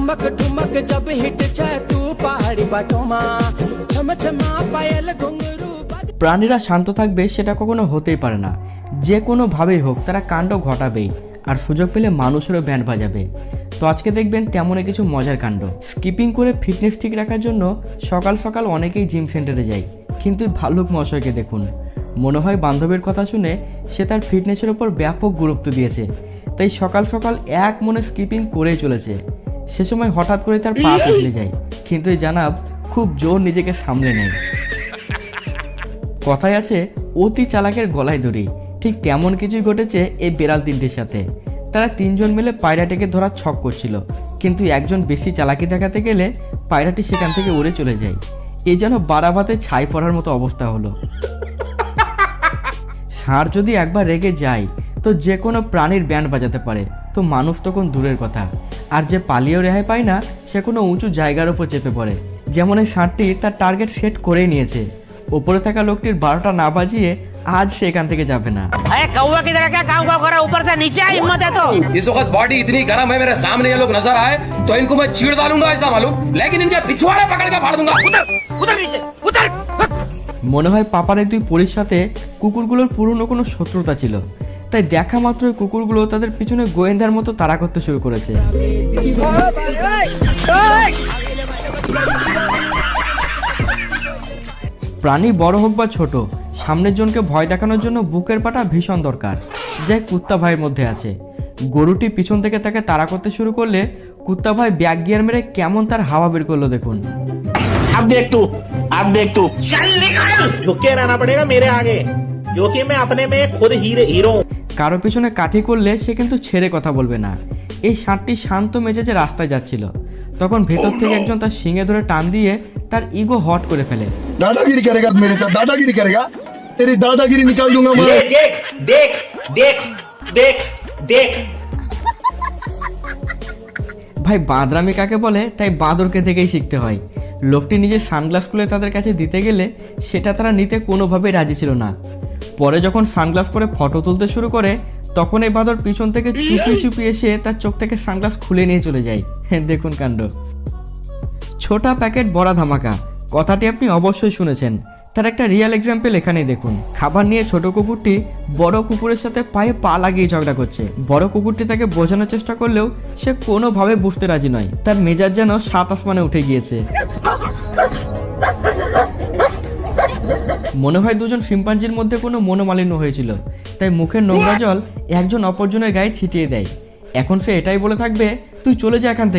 ठुमक ठुमक जब हिट छे तू पहाड़ी बाटोमा छम छमा पायल घुंघरू। প্রাণীরা শান্ত থাকবে সেটা কখনো হতেই পারে না। যে কোনোভাবেই হোক তারা কাণ্ড ঘটাবেই, আর সুযোগ পেলে মানুষেরও ব্যান্ড বাজাবে। তো আজকে দেখবেন তেমনই কিছু মজার কাণ্ড। স্কিপিং করে ফিটনেস ঠিক রাখার জন্য সকাল সকাল অনেকেই জিম সেন্টারে যায়, কিন্তু ভাল্লুক মশাইকে দেখুন, মনে হয় বান্ধবীর কথা শুনে সে তার ফিটনেসের ওপর ব্যাপক গুরুত্ব দিয়েছে, তাই সকাল সকাল এক মনে স্কিপিং করেই চলেছে। সে সময় হঠাৎ করে তার পা পিছলে যায়, কিন্তু এই জানাব খুব জোর নিজেকে সামলে নেয়। কথায় আছে অতি চালাকের গলায় দড়ি, ঠিক তেমন কিছুই ঘটেছে এই বেড়াল তিনটির সাথে। তারা তিনজন মিলে পায়রাটিকে ধরার ছক করছিল, কিন্তু একজন বেশি চালাকি দেখাতে গেলে পায়রাটি সেখান থেকে উড়ে চলে যায়। এ যেন বারাভাতে ছাই পড়ার মতো অবস্থা হলো। ষাঁড় যদি একবার রেগে যায় তো যে কোনো প্রাণীর ব্যান্ড বাজাতে পারে, তো মানুষ তখন দূরের কথা। আর যে পালিয়েও রেহাই পায় না সে কোনো উঁচু জায়গার উপর চেপে পড়ে। যেমন এই ষাঁড়টি তার টার্গেট সেট করেই নিয়েছে, ওপরে থাকা লোকটির 12টা না বাজিয়ে আজ সে এখান থেকে যাবে না। कौवा की तरह क्या काव काव कर रहा है, ऊपर से नीचे हिम्मत है तो। इस वक्त बॉडी इतनी गर्म है, मेरे सामने ये लोग नजर आए तो इनको मैं चीड़ डालूंगा ऐसा मालूम, लेकिन इनके पिछवाड़े पकड़ के फाड़ दूंगा। उधर उधर नीचे उधर। মনে হয় পাপার এই দুই পরীর সাথে কুকুরগুলোর পুরনো কোনো শত্রুতা ছিল, তাই দেখা মাত্রই কুকুরগুলো তাদের পিছনে গোয়েন্দার মতো তাড়া করতে শুরু করেছে। প্রাণী বড় হোক বা ছোট, সামনের জনকে ভয় দেখানোর জন্য বুকের পাটা ভীষণ দরকার, যা কুত্তা ভাইয়ের মধ্যে আছে। গরুটি পিছন থেকে তাকে তাড়া করতে শুরু করলে কুত্তা ভাই ব্যাক গিয়ার মেরে কেমন তার হাওয়া বের করলো দেখুন। अब देख तू चल निकल, झुके रहना पड़ेगा मेरे आगे, क्योंकि मैं अपने में खुद हीरो। কারো পিছনে কাঠি করলে সে কিন্তু ছেড়ে কথা বলবে না। এই ষাঁড়টি শান্ত মেজাজে রাস্তায় যাচ্ছিল, তখন ভেতর থেকে একজন তার শিঙে ধরে টান দিয়ে তার ইগো হট করে ফেলে। दादागिरी करेगा मेरे साथ, दादागिरी करेगा, तेरी दादागिरी निकाल दूंगा मैं। देख देख देख देख देख। ভাই বাঁদরামি কাকে বলে তাই বাঁদরকে থেকেই শিখতে হয়। লোকটি নিজের সানগ্লাস খুলে তাদের কাছে দিতে গেলে সেটা তারা নিতে কোনোভাবেই রাজি ছিল না। পরে যখন সানগ্লাস পরে ফটো তুলতে শুরু করে তখন এই বাঁদর পিছন থেকে চুপি চুপি এসে তার চোখ থেকে সানগ্লাস খুলে নিয়ে চলে যায়। দেখুন কাণ্ড। ছোটা প্যাকেট বড়া ধামাকা কথাটি আপনি অবশ্যই শুনেছেন, তার একটা রিয়েল এক্সাম্পল এখানেই দেখুন। খাবার নিয়ে ছোট কুকুরটি বড় কুকুরের সাথে পায়ে পা লাগিয়ে ঝগড়া করছে। বড় কুকুরটি তাকে বোঝানোর চেষ্টা করলেও সে কোনোভাবে বুঝতে রাজি নয়, তার মেজাজ যেন 7 আসমানে উঠে গিয়েছে। মনে হয় দুজন শিম্পাঞ্জির মধ্যে কোনো মনোমালিন্য হয়েছিল, তাই মুখের নোংরা জল একজন অপরজনের গায়ে ছিটিয়ে দেয়। এখন সে এটাই বলে থাকবে, তুই চলে যা এখান থেকে।